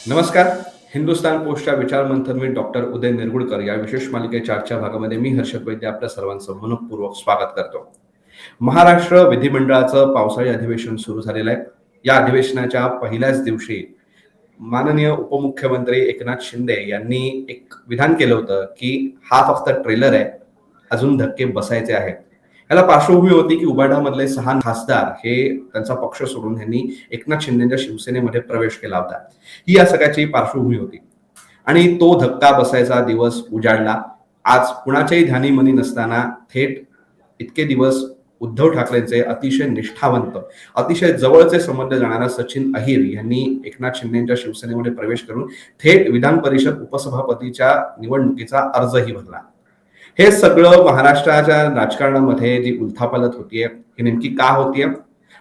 नमस्कार. हिंदुस्तान पोस्टच्या विचार मंथन मी डॉक्टर उदय निरगुडकर या विशेष मालिकेच्या आजच्या भागामध्ये मी हर्षद वैद्य आपल्या सर्वांचं मनपूर्वक स्वागत करतो. महाराष्ट्र विधिमंडळाचं पावसाळी अधिवेशन सुरू झालेलं आहे. या अधिवेशनाच्या पहिल्याच दिवशी माननीय उपमुख्यमंत्री एकनाथ शिंदे यांनी एक विधान केलं होतं की हा फक्त ट्रेलर आहे, अजून धक्के बसायचे आहेत. याला पार्श्वभूमी होती की उबाडामधले 6 खासदार हे त्यांचा पक्ष सोडून यांनी एकनाथ शिंदेच्या शिवसेनेमध्ये प्रवेश केला होता. ही या सगळ्याची पार्श्वभूमी होती आणि तो धक्का बसायचा दिवस उजाडला. आज कुणाच्याही ध्यानी मनी नसताना थेट इतके दिवस उद्धव ठाकरेंचे अतिशय निष्ठावंत, अतिशय जवळचे समजले जाणारा सचिन अहिर यांनी एकनाथ शिंदेच्या शिवसेनेमध्ये प्रवेश करून थेट विधान परिषद उपसभापतीच्या निवडणुकीचा अर्जही भरला. हे सगळं महाराष्ट्राच्या राजकारणामध्ये जी उलथापालथ होतीये ही नेमकी का होतीये?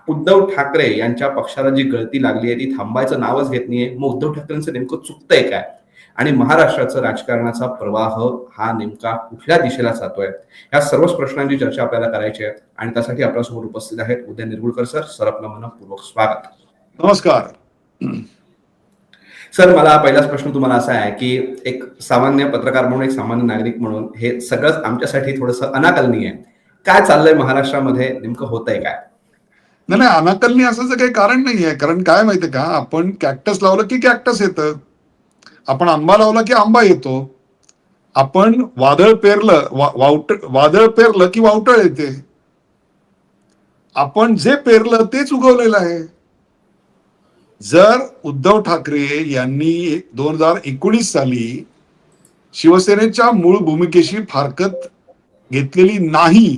उद्धव ठाकरे यांच्या पक्षाला जी गळती लागली आहे ती थांबायचं नावच घेत नाहीये. मग उद्धव ठाकरेंचं नेमकं चुकतंय काय आणि महाराष्ट्राचा राजकारणाचा प्रवाह हा नेमका कुठल्या दिशेला जातोय? या सर्वच प्रश्नांची चर्चा आपल्याला करायची आहे आणि त्यासाठी आपल्यासमोर उपस्थित आहेत उदय निरगुडकर सर. सर, आपलं मनपूर्वक स्वागत. नमस्कार सर, मला पहिलाच प्रश्न तुम्हाला असा आहे की एक सामान्य पत्रकार म्हणून, एक सामान्य नागरिक म्हणून हे सगळंच आमच्यासाठी थोडंसं अनाकलनीय आहे. काय चाललंय महाराष्ट्रामध्ये, नेमकं होतंय काय? नाही, अनाकलनीय असायचं काही कारण नाहीये. कारण काय माहितीये का, आपण कॅक्टस लावलं की कॅक्टस येतं, आपण आंबा लावला की आंबा येतो, आपण वादळ पेरलं की वावटळ येते. आपण जे पेरलं तेच उगवलेलं आहे. जर उद्धव ठाकरे यांनी 2019 साली शिवसेनेच्या मूळ भूमिकेशी फारकत घेतलेली नाही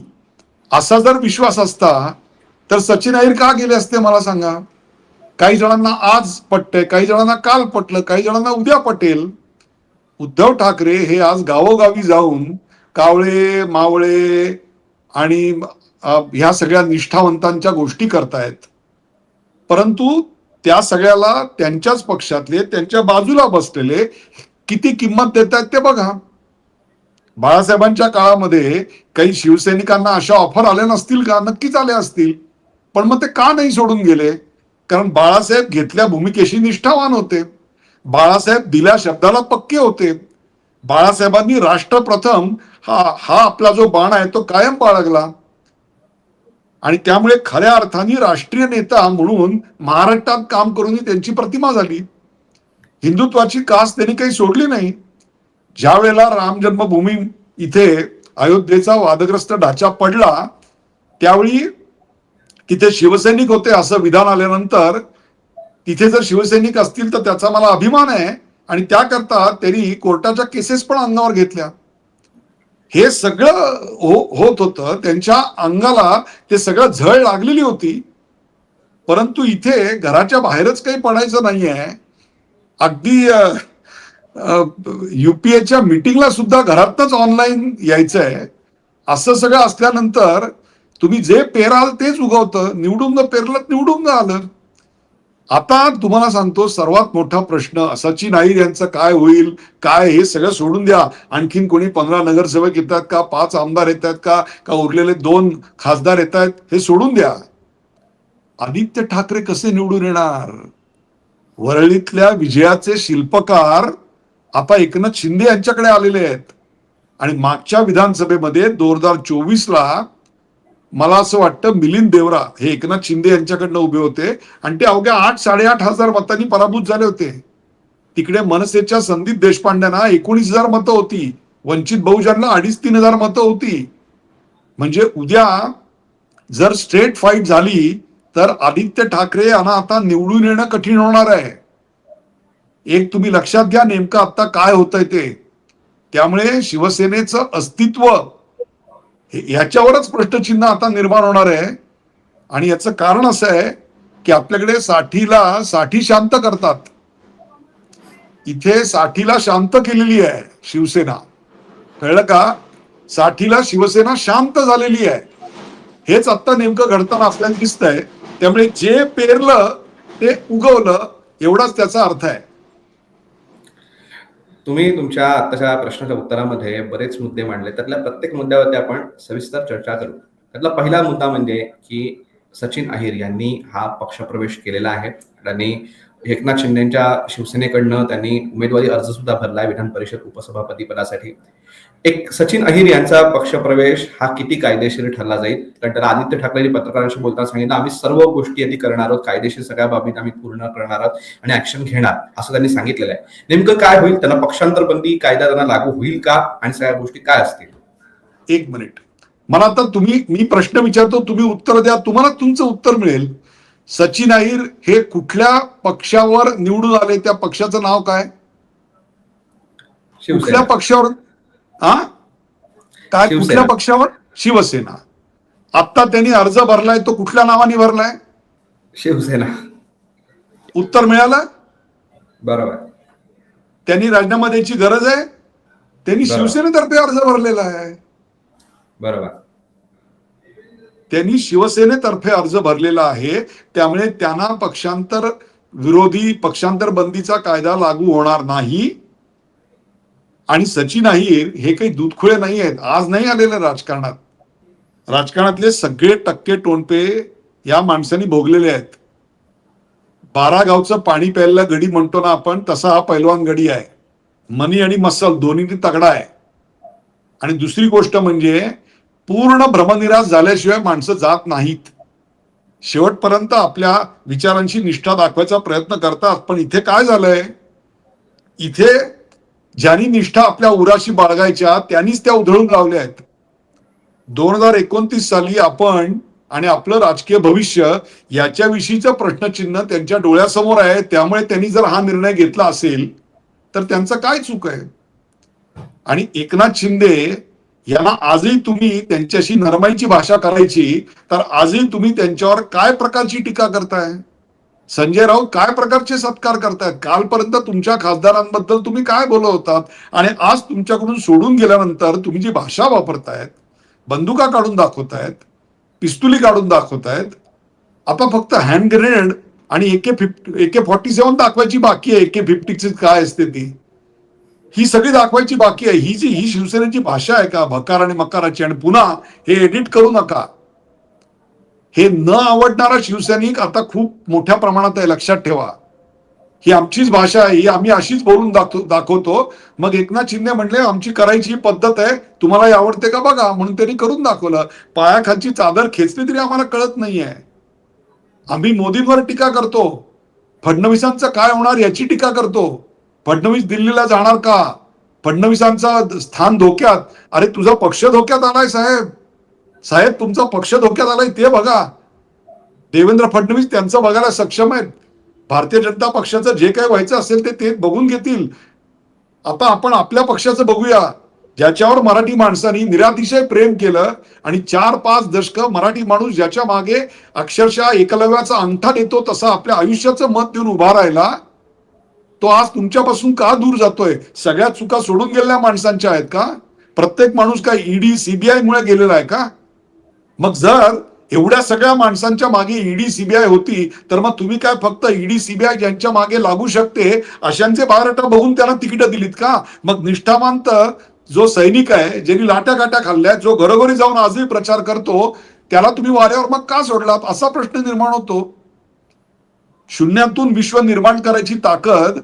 असा जर विश्वास असता तर सचिन अहिर का गेले असते मला सांगा. काही जणांना आज पटतंय, काही जणांना काल पटलं, काही जणांना उद्या पटेल. उद्धव ठाकरे हे आज गावोगावी जाऊन कावळे मावळे आणि ह्या सगळ्या निष्ठावंतांच्या गोष्टी करतायत. परंतु त्या सगळ्याला त्यांच्याच पक्षातले, त्यांच्या बाजूला बसलेले किती किंमत देतात ते बघा. बाळासाहेबांच्या काळामध्ये काही शिवसैनिकांना अशा ऑफर आल्या नसतील का? नक्कीच आल्या असतील. पण मग ते का नाही सोडून गेले? कारण बाळासाहेब घेतल्या भूमिकेशी निष्ठावान होते, बाळासाहेब दिल्या शब्दाला पक्के होते, बाळासाहेबांनी राष्ट्र प्रथम हा आपला जो बाण आहे तो कायम बाळगला आणि त्यामुळे खऱ्या अर्थाने राष्ट्रीय नेता म्हणून महाराष्ट्रात काम करून त्यांची प्रतिमा झाली. हिंदुत्वाची कास त्यांनी काही सोडली नाही. ज्या वेळेला राम जन्मभूमी इथे अयोध्येचा वादग्रस्त ढाचा पडला त्यावेळी तिथे शिवसैनिक होते असं विधान आल्यानंतर तिथे जर शिवसैनिक असतील तर त्याचा मला अभिमान आहे आणि त्याकरता त्यांनी कोर्टाच्या केसेस पण अंगावर घेतल्या. हे सगळं होत होतं, त्यांच्या अंगाला ते सगळं झळ लागलेली होती. परंतु इथे घराच्या बाहेरच काही पडायचं नाहीये. अगदी युपीएच्या मीटिंगला सुद्धा घरातच ऑनलाईन यायचंय. असं सगळं असल्यानंतर तुम्ही जे पेराल तेच उगवतं. निवडून पेरलं निवडून आलं. आता तुम्हाला सांगतो सर्वात मोठा प्रश्न सचिन अहिर यांचं काय होईल, काय हे सगळं सोडून द्या. आणखीन कोणी 15 नगरसेवक येतात का, 5 आमदार येतात का उरलेले 2 खासदार येत आहेत हे सोडून द्या. आदित्य ठाकरे कसे निवडून येणार? वरळीतल्या विजयाचे शिल्पकार आता एकनाथ शिंदे यांच्याकडे आलेले आहेत आणि मागच्या विधानसभेमध्ये 2024ला मला असं वाटतं मिलिंद देवरा हे एकनाथ शिंदे यांच्याकडनं उभे होते आणि ते अवघ्या 8,500 मतांनी पराभूत झाले होते. तिकडे मनसेच्या संदीप देशपांडेंना 19,000 मतं होती, वंचित बहुजनला 2,500-3,000 मतं होती. म्हणजे उद्या जर स्ट्रेट फाईट झाली तर आदित्य ठाकरे यांना आता निवडून येणं कठीण होणार आहे. एक तुम्ही लक्षात घ्या नेमकं आता काय होतंय ते. त्यामुळे शिवसेनेचं अस्तित्व याच्यावरच प्रश्नचिन्ह आता निर्माण होणार आहे आणि याचं कारण असं आहे की आपल्याकडे साठी शांत करतात. इथे साठीला शांत केलेली आहे शिवसेना, कळलं का? साठीला शिवसेना शांत झालेली आहे. हेच आता नेमकं घडताना आपल्याला दिसतंय. त्यामुळे जे पेरलं ते उगवलं एवढाच त्याचा अर्थ आहे. तुम्ही तुमच्या आताच्या प्रश्नाच्या उत्तरामध्ये बरेच मुद्दे मांडले. त्यातल्या प्रत्येक मुद्द्यावरती आपण सविस्तर चर्चा करू. त्यातला पहिला मुद्दा म्हणजे की सचिन अहिर यांनी हा पक्षप्रवेश केलेला आहे. त्यांनी एकनाथ शिंदेच्या शिवसेनेकडनं त्यांनी उमेदवारी अर्ज सुद्धा भरलाय विधान परिषद उपसभापती पदासाठी. एक सचिन अहिर यांचा पक्षप्रवेश हा किती कायदेशीर ठरला जाईल? कारण त्याला आदित्य ठाकरेंनी पत्रकारांशी बोलताना सांगितलं, आम्ही सर्व गोष्टी आधी करणार आहोत, कायदेशीर सगळ्या बाबीत आम्ही पूर्ण करणार आहोत आणि ऍक्शन घेणार, असं त्यांनी सांगितलेलं आहे. नेमकं काय होईल? त्यांना पक्षांतर बंदी कायदा त्यांना लागू होईल का आणि सगळ्या गोष्टी काय असतील? एक मिनिट, मला आता मी प्रश्न विचारतो, तुम्ही उत्तर द्या, तुम्हाला तुमचं उत्तर मिळेल. सचिन अहिर हे कुठल्या पक्षावर निवडून आले? त्या पक्षाचं नाव काय? कुठल्या पक्षावर? काय कुठल्या पक्षावर? शिवसेना. आता त्यांनी अर्ज भरलाय तो कुठल्या नावाने भरलाय? शिवसेना. उत्तर मिळालं? बरोबर. त्यांनी राजीनामा द्यायची गरज आहे? त्यांनी शिवसेनेतर्फे अर्ज भरलेला आहे. बरोबर. त्यांनी शिवसेनेतर्फे अर्ज भरलेला आहे, त्यामुळे त्यांना पक्षांतर विरोधी पक्षांतर बंदीचा कायदा लागू होणार नाही. आणि सचिन अहिर हे काही दूधखुळे नाही आहेत, आज नाही आलेले राजकारणात. राजकारणातले सगळे टक्के टोणपे या माणसांनी भोगलेले आहेत. 12 गावचं पाणी प्यायला गडी म्हणतो ना आपण, तसा हा पैलवान गडी आहे. मनी आणि मसल दोन्ही तगडा आहे. आणि दुसरी गोष्ट म्हणजे पूर्ण भ्रमनिरास झाल्याशिवाय माणसं जात नाहीत. शेवटपर्यंत आपल्या विचारांची निष्ठा दाखवायचा प्रयत्न करतात. पण इथे काय झालंय? इथे ज्यांनी निष्ठा आपल्या उराशी बाळगायच्या त्यांनीच त्या उधळून लावल्या आहेत. 2029 साली आपण आणि आपलं राजकीय भविष्य याच्याविषयीचं प्रश्नचिन्ह त्यांच्या डोळ्यासमोर आहे. त्यामुळे त्यांनी जर हा निर्णय घेतला असेल तर त्यांचं काय चूक आहे? आणि एकनाथ शिंदे यांना आजही तुम्ही त्यांच्याशी नरमाईची भाषा करायची, तर आजही तुम्ही त्यांच्यावर काय प्रकारची टीका करताय? संजय राऊत काय प्रकारचे सत्कार करतायत? कालपर्यंत तुमच्या खासदारांबद्दल तुम्ही काय बोलत होतात आणि आज तुमच्याकडून सोडून गेल्यानंतर तुम्ही जी भाषा वापरतायत, बंदुका काढून दाखवतायत, पिस्तुली काढून दाखवतायत. आता फक्त हँड ग्रेनेड आणि AK-47 दाखवायची बाकी आहे. AK-50 काय असते ती, ही सगळी दाखवायची बाकी आहे. ही शिवसेनेची भाषा आहे का भकार आणि मकाराची? आणि पुन्हा हे एडिट करू नका. हे न आवडणारा शिवसैनिक आता खूप मोठ्या प्रमाणात आहे, लक्षात ठेवा. ही आमचीच भाषा आहे, ही आम्ही अशीच बोलून दाखवतो. मग एकनाथ शिंदे म्हणले आमची करायची पद्धत आहे, तुम्हाला आवडते का बघा, म्हणून त्यांनी करून दाखवलं. पायाखालची चादर खेचली तरी आम्हाला कळत नाहीये. आम्ही मोदींवर टीका करतो, फडणवीसांचं काय होणार याची टीका करतो. फडणवीस दिल्लीला जाणार का? फडणवीसांचं स्थान धोक्यात. अरे तुझा पक्ष धोक्यात आलाय साहेब. साहेब तुमचा पक्ष धोक्यात आलाय ते बघा. देवेंद्र फडणवीस त्यांचं बघायला सक्षम आहेत. भारतीय जनता पक्षाचं जे काही व्हायचं असेल ते बघून घेतील. आता आपण आपल्या पक्षाचं बघूया, ज्याच्यावर मराठी माणसांनी निरातिशय प्रेम केलं आणि 4-5 दशकं मराठी माणूस ज्याच्या मागे अक्षरशः एकलव्याचा अंगठा देतो तसं आपल्या आयुष्याचं मत देऊन उभा राहिला, तो आज तुमच्यापासून का दूर जातोय? सगळ्या चुका सोडून गेलेल्या माणसांच्या आहेत का? प्रत्येक माणूस काय ED CBI मुळे गेलेला आहे का? मग जर एवढ्या सगळ्या माणसांच्या मागे ED CBI होती, तर मग तुम्ही काय फक्त ED CBI ज्यांच्या मागे लागू शकते अशांचे बायोडाटा बघून त्यांना तिकीट दिलीत का? मग निष्ठावंत जो सैनिक आहे, ज्यांनी लाट्या काट्या खाल्ल्या, जो घरोघरी जाऊन आजही प्रचार करतो, त्याला तुम्ही वाऱ्यावर मग का सोडलात? असा प्रश्न निर्माण होतो. शून्यातून विश्व निर्माण करायची ताकद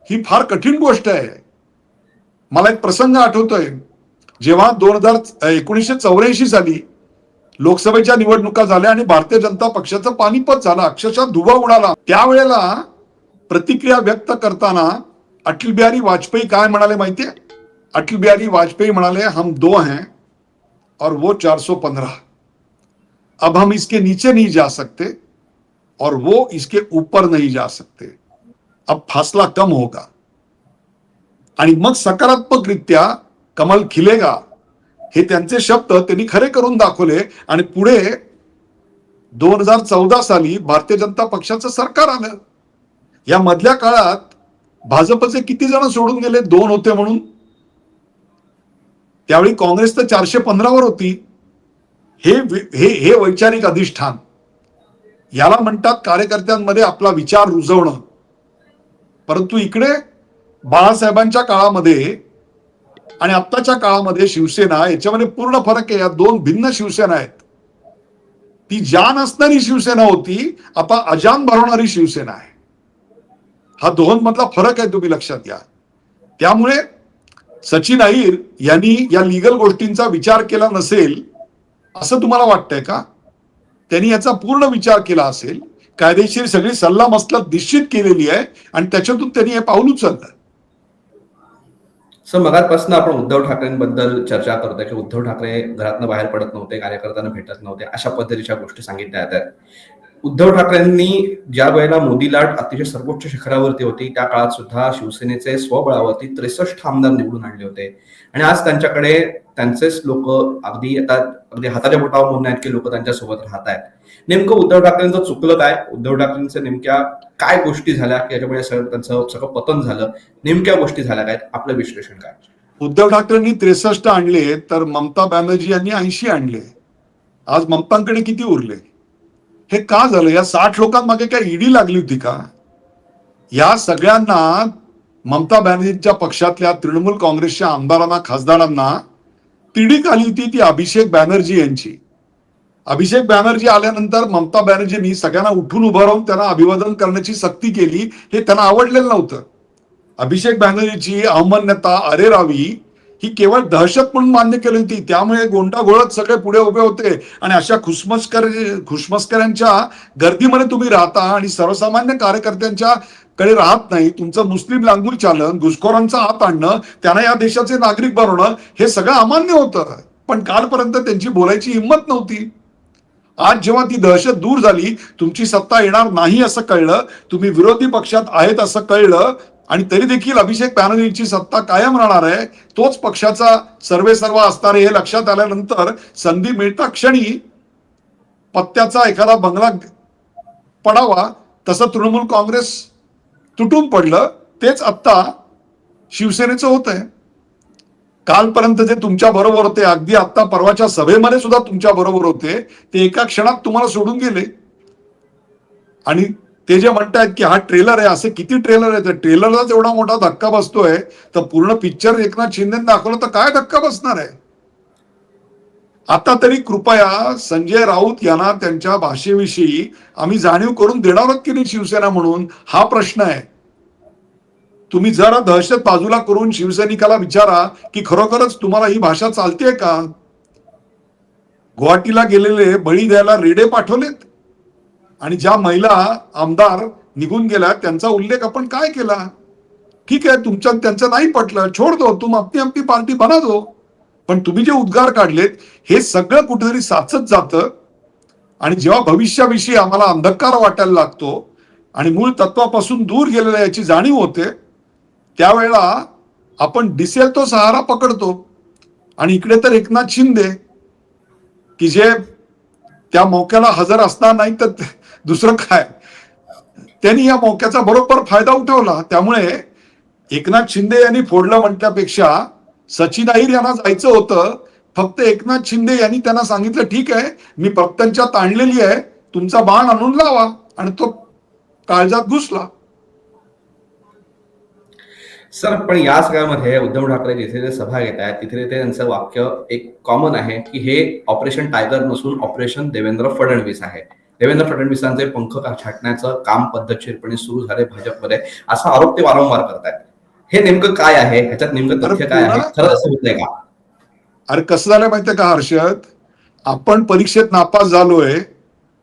ही फार कठीण गोष्ट आहे. मला एक प्रसंग आठवतोय, जेव्हा 1984 साली लोकसभेच्या निवडणुका झाल्या आणि भारतीय जनता पक्षाचं पानिपत झालं, अक्षरशः धुव्वा उडाला. त्यावेळेला प्रतिक्रिया व्यक्त करताना अटल बिहारी वाजपेयी काय म्हणाले माहितीये? अटल बिहारी वाजपेयी म्हणाले, हम 2 हैं और वो 415. अब हम इसके नीचे नहीं जा सकते और वो इसके ऊपर नहीं जा सकते. अब फासला कम होगा. आणि मग सकारात्मकरित्या कमल खिलेगा हे त्यांचे शब्द त्यांनी खरे करून दाखवले. आणि पुढे 2014 साली भारतीय जनता पक्षाचं सरकार आलं. या मधल्या काळात भाजपचे किती जण सोडून गेले? 2 होते म्हणून. त्यावेळी काँग्रेस तर 415 वर होती. हे वैचारिक अधिष्ठान, याला म्हणतात कार्यकर्त्यांमध्ये आपला विचार रुजवणं. परंतु इकडे बाळासाहेबांच्या काळामध्ये आणि आत्ताच्या काळामध्ये शिवसेना याच्यामध्ये पूर्ण फरक आहे. या 2 भिन्न शिवसेना आहेत. ती जान असणारी शिवसेना होती, आता अजान भरवणारी शिवसेना आहे. हा दोहोंमधला फरक आहे, तुम्ही लक्षात घ्या. त्यामुळे सचिन अहिर यांनी या लिगल गोष्टींचा विचार केला नसेल असं तुम्हाला वाटतंय का? त्यांनी याचा पूर्ण विचार केला असेल, कायदेशीर सगळी सल्ला मसलत निश्चित केलेली आहे आणि त्याच्यातून त्यांनी हे पाऊल उचललं. सर, मगाचपासून आपण उद्धव ठाकरेंबद्दल चर्चा करतोय की उद्धव ठाकरे घरातनं बाहेर पडत नव्हते, कार्यकर्त्यांना भेटत नव्हते, अशा पद्धतीच्या गोष्टी सांगितल्या जातात. उद्धव ठाकरेंनी ज्या वेळेला मोदी लाट अतिशय सर्वोच्च शिखरावरती होती त्या काळात सुद्धा शिवसेनेचे स्वबळावरती 63 आमदार निवडून आणले होते आणि आज त्यांच्याकडे त्यांचेच लोक अगदी हाताच्या बोटावर मोजण्यात की लोक त्यांच्या सोबत राहत आहेत. नेमकं उद्धव ठाकरेंचं चुकलं काय? उद्धव ठाकरेंचं नेमक्या काय गोष्टी झाल्या की याच्यामुळे त्यांचं सगळं पतन झालं? नेमक्या गोष्टी झाल्या काय? आपलं विश्लेषण काय? उद्धव ठाकरेंनी 63 आणले तर ममता बॅनर्जी यांनी 80 आणले. आज ममतांकडे किती उरले? हे का झालं? या 60 लोकांमागे काय ईडी लागली होती का? या सगळ्यांना ममता बॅनर्जींच्या पक्षातल्या तृणमूल काँग्रेसच्या आमदारांना, खासदारांना तिडीक आली होती ती अभिषेक बॅनर्जी यांची. अभिषेक बॅनर्जी आल्यानंतर ममता बॅनर्जींनी सगळ्यांना उठून उभं राहून त्यांना अभिवादन करण्याची सक्ती केली. हे त्यांना आवडलेलं नव्हतं. अभिषेक बॅनर्जीची अवमान्यता, अरेरावी ही केवळ दहशत म्हणून मान्य केली होती. त्यामुळे गोंडागोळत सगळे पुढे उभे होते आणि अशा खुशमस्करांच्या गर्दीमध्ये तुम्ही राहता आणि सर्वसामान्य कार्यकर्त्यांच्या कडे राहत नाही. तुमचं मुस्लिम लांगूर चालन, घुसखोरांचा हात आणणं, त्यांना या देशाचे नागरिक बनवणं हे सगळं अमान्य होतं. पण कालपर्यंत त्यांची बोलायची हिंमत नव्हती. आज जेव्हा ती दहशत दूर झाली, तुमची सत्ता येणार नाही असं कळलं, तुम्ही विरोधी पक्षात आहेत असं कळलं आणि तरी देखील अभिषेक बॅनर्जींची सत्ता कायम राहणार आहे, तोच पक्षाचा सर्वेसर्वा असणार हे लक्षात आल्यानंतर संधी मिळता क्षणी पत्त्याचा एखादा बंगला पडावा तसं तृणमूल काँग्रेस तुटून पडलं. तेच आत्ता शिवसेनेचं होत आहे. कालपर्यंत जे तुमच्या बरोबर होते, अगदी आता परवाच्या सभेमध्ये सुद्धा तुमच्या बरोबर होते, ते एका क्षणात तुम्हाला सोडून गेले. आणि ते जे म्हणतायत की हा ट्रेलर आहे, असे किती ट्रेलर आहेत? ट्रेलरलाच एवढा मोठा धक्का बसतोय तर पूर्ण पिक्चर एकनाथ शिंदेने दाखवलं तर काय धक्का बसणार आहे? आता तरी कृपया संजय राऊत यांना त्यांच्या भाषेविषयी आम्ही जाणीव करून देणार आहोत की नाही शिवसेना म्हणून, हा प्रश्न आहे. तुम्ही जरा दहशत बाजूला करून शिवसैनिकाला विचारा की खरोखरच तुम्हाला ही भाषा चालतेय का? गुवाहाटीला गेलेले बळी द्यायला रेडे पाठवलेत आणि ज्या महिला आमदार निघून गेल्या त्यांचा उल्लेख आपण काय केला? ठीक आहे, तुमच्या त्यांचं नाही पटलं, छोड दो, तुम अपनी अपनी पार्टी बना दो. पण तुम्ही जे उद्गार काढलेत हे सगळं कुठेतरी साचत जातं आणि जेव्हा भविष्याविषयी आम्हाला अंधकार वाटायला लागतो आणि मूळ तत्वापासून दूर गेलेल्या याची जाणीव होते, त्यावेळेला आपण दिसेल तो सहारा पकडतो. आणि इकडे तर एकनाथ शिंदे की जे त्या मौक्याला हजर असणार नाही तर दुसरं काय, त्यांनी या मौक्याचा बरोबर फायदा उठवला. त्यामुळे एकनाथ शिंदे यांनी फोडलं म्हटल्यापेक्षा सचिन अहिर यांना जायचं होतं. फक्त एकनाथ शिंदे यांनी त्यांना सांगितलं ठीक आहे, मी प्रत्यंच्यात आणलेली आहे, तुमचा बाण आणून लावा, आणि तो काळजात घुसला. सर, पण या सगळ्यामध्ये उद्धव ठाकरे जिथे ते सभा घेत आहेत तिथे ते त्यांचं वाक्य एक कॉमन आहे की हे ऑपरेशन टायगर नसून ऑपरेशन देवेंद्र फडणवीस आहे. देवेंद्र फडणवीसांचे पंख छाटण्याचं काम पद्धतशीरपणे सुरू झाले भाजपमध्ये, असा आरोप ते वारंवार करतायत. हे नेमकं काय आहे? ह्याच्यात नेमकं तथ्य काय आहे? खरंच असं होतंय का? अरे कसं झालं माहितीये का हर्षद, आपण परीक्षेत नापास झालोय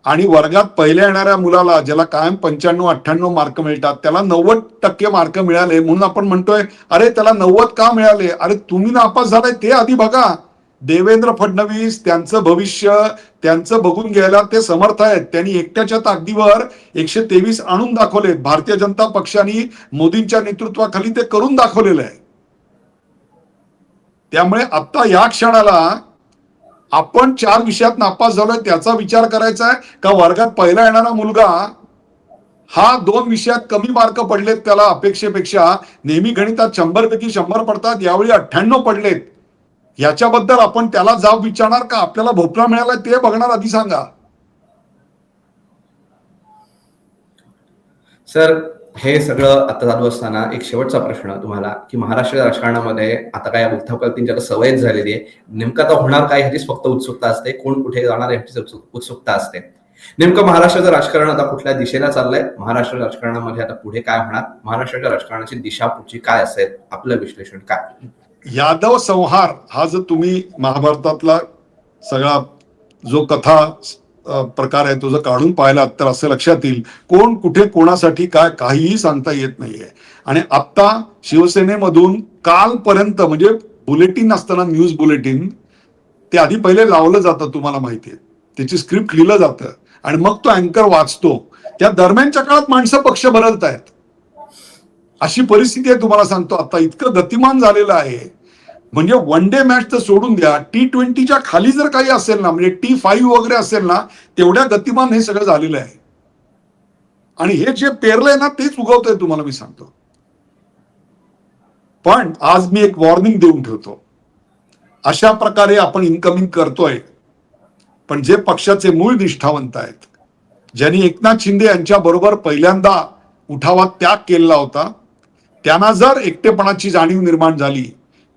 आणि वर्गात पहिल्या येणाऱ्या मुलाला, ज्याला कायम 95-98 मार्क मिळतात, त्याला 90% मार्क मिळाले म्हणून आपण म्हणतोय अरे त्याला 90 का मिळाले? अरे तुम्ही नापास झालाय ते आधी बघा. देवेंद्र फडणवीस त्यांचं भविष्य त्यांचं बघून घ्यायला ते समर्थ आहेत. त्यांनी एकट्याच्या ताकदीवर 123 आणून दाखवले. भारतीय जनता पक्षाने मोदींच्या नेतृत्वाखाली ते करून दाखवलेलं आहे. त्यामुळे आता या क्षणाला आपण 4 विषयात नापास झालोय त्याचा विचार करायचा आहे का वर्गात पहिला येणारा मुलगा हा 2 विषयात कमी मार्क पडलेत त्याला अपेक्षेपेक्षा, नेहमी गणितात 100 पैकी 100 पडतात, यावेळी 98 पडलेत, याच्याबद्दल आपण त्याला जाब विचारणार का आपल्याला भोपळा मिळाला ते बघणार? आधी सांगा. सर, हे सगळं आता चालू असताना एक शेवटचा प्रश्न तुम्हाला की महाराष्ट्र राजकारणामध्ये आता काय उद्धव ठाकरेंची सवयच झालेली आहे, नेमकं आता होणार काय ह्याचीच फक्त उत्सुकता असते, कोण कुठे जाणार ह्याचीच उत्सुकता असते. नेमकं महाराष्ट्राचं राजकारण आता कुठल्या दिशेला चाललंय, महाराष्ट्र राजकारणामध्ये आता पुढे काय होणार, महाराष्ट्राच्या राजकारणाची दिशा पुढची काय असेल, आपलं विश्लेषण काय? यादव संहार हा जर तुम्ही महाभारतातला सगळा जो कथा प्रकार आहे तो जर काढून पाहिलात तर असं लक्षात येईल कोण कुठे कोणासाठी काय काहीही सांगता येत नाहीये. आणि आता शिवसेनेमधून कालपर्यंत म्हणजे बुलेटिन असताना न्यूज बुलेटिन ते आधी पहिले लावलं जातं, तुम्हाला माहितीये त्याची स्क्रिप्ट लिहिलं जातं आणि मग तो अँकर वाचतो. त्या दरम्यानच्या काळात माणसं पक्ष बदलत आहेत, अशी परिस्थिती आहे. तुम्हाला सांगतो आता इतकं गतिमान झालेलं आहे, म्हणजे वन डे मॅच तर सोडून द्या, T20च्या खाली जर काही असेल ना, म्हणजे T5 वगैरे असेल ना, तेवढ्या गतिमान हे सगळं झालेलं आहे. आणि हे जे पेरलंय ना तेच उगवतंय, तुम्हाला मी सांगतो. पण आज मी एक वॉर्निंग देऊन ठेवतो, अशा प्रकारे आपण इन्कमिंग करतोय, पण जे पक्षाचे मूळ निष्ठावंत आहेत, ज्यांनी एकनाथ शिंदे यांच्या बरोबर पहिल्यांदा उठावात त्याग केलेला होता, त्यांना जर एकटेपणाची जाणीव निर्माण झाली,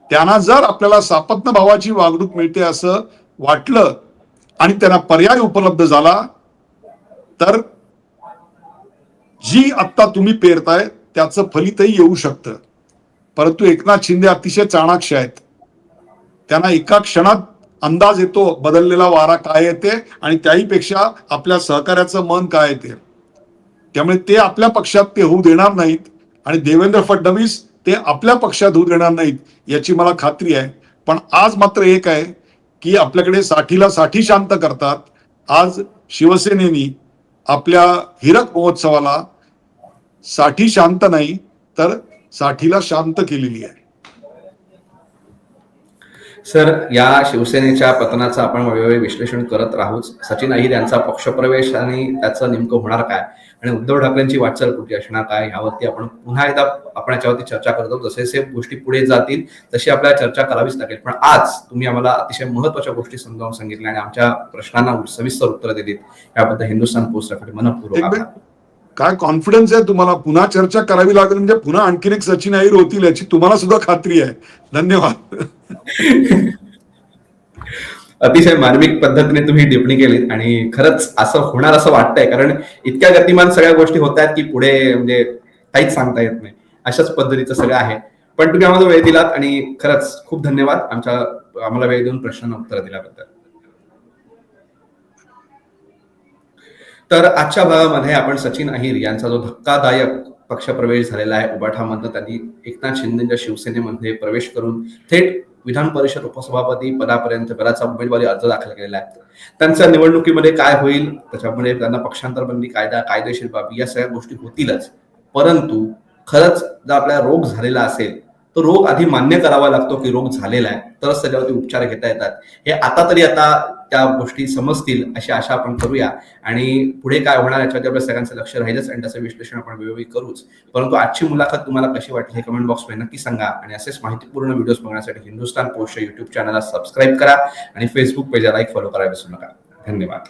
त्यांना जर आपल्याला सापत्न भावाची वागणूक मिळते असं वाटलं आणि त्यांना पर्याय उपलब्ध झाला, तर जी आत्ता तुम्ही पेरताय त्याचं फलितही येऊ शकतं. परंतु एकनाथ शिंदे अतिशय चाणाक्ष आहेत, त्यांना एका क्षणात अंदाज येतो बदललेला वारा काय येते आणि त्याहीपेक्षा आपल्या सहकार्याचं मन काय येते. त्यामुळे ते आपल्या पक्षात ते होऊ देणार नाहीत आणि देवेंद्र फडणवीस ते आपल्या पक्षात होऊ देणार नाहीत याची मला खात्री आहे. पण आज मात्र एक आहे की आपल्याकडे साठीला साठी शांत करतात. आज शिवसेनेनी आपल्या हिरक महोत्सवाला साठी शांत नाही तर साठीला शांत केलेली आहे. सर, या शिवसेनेच्या पतनाचं आपण वेळोवेळी विश्लेषण करत राहूच. सचिन अहिर यांचा पक्षप्रवेश आणि त्याचं नेमकं होणार काय आणि उद्धव ठाकरेंची वाटचाल कुठे असणार काय यावरती आपण पुन्हा एकदा आपण याच्यावरती चर्चा करतो. जसे जसे गोष्टी पुढे जातील तशी आपल्याला चर्चा करावीच लागेल. पण आज तुम्ही आम्हाला अतिशय महत्वाच्या गोष्टी समजावून सांगितल्या आणि आमच्या प्रश्नांना सविस्तर उत्तर दिलीत, याबद्दल हिंदुस्थान पोस्टसाठी मनपूर्वक आभार. काय कॉन्फिडन्स आहे तुम्हाला, पुन्हा चर्चा करावी लागेल म्हणजे पुन्हा आणखीन एक सचिन अहिर होतील याची तुम्हाला सुद्धा खात्री आहे. धन्यवाद. अतिशय मार्मिक पद्धतीने तुम्ही टिप्पणी केलीत आणि खरंच असं होणार असं वाटतंय, कारण इतक्या गतिमान सगळ्या गोष्टी होत आहेत की पुढे म्हणजे काहीच सांगता येत नाही. अशाच पद्धतीचं सगळं आहे. पण तुम्ही आम्हाला वेळ दिलात आणि खरंच खूप धन्यवाद आम्हाला वेळ देऊन प्रश्नांना उत्तर दिल्याबद्दल. तर आजच्या भागामध्ये आपण सचिन अहिर यांचा जो धक्कादायक पक्षप्रवेश झालेला आहे, उबाठामधनं त्यांनी एकनाथ शिंदेच्या शिवसेनेमध्ये प्रवेश करून थेट विधान परिषद उपसभापती पदापर्यंत बराचसा उमेदवारी अर्ज दाखल केलेला आहे. त्यांच्या निवडणुकीमध्ये काय होईल, त्याच्यामुळे त्यांना पक्षांतर बंदी कायदा, कायदेशीर बाबी या सगळ्या गोष्टी होतीलच. परंतु खरंच जर आपल्याला रोग झालेला असेल तो रोग आधी मान्य करावा लागतो की रोग झालेला आहे, तरच त्याच्यावरती उपचार घेता येतात. हे आता त्या गोष्टी समजतील अशी आशा आपण करूया आणि पुढे काय होणार याच्यावरती आपल्या सगळ्यांचं लक्ष राहीलच आणि त्याचं विश्लेषण आपण वेळोवेळी करूच. परंतु आजची मुलाखत तुम्हाला कशी वाटली हे कमेंट बॉक्समध्ये नक्की सांगा आणि असेच माहितीपूर्ण व्हिडिओज बघण्यासाठी हिंदुस्थान पोस्टच्या युट्यूब चॅनलला सबस्क्राईब करा आणि फेसबुक पेजला लाईक फॉलो करायला विसरू नका. धन्यवाद.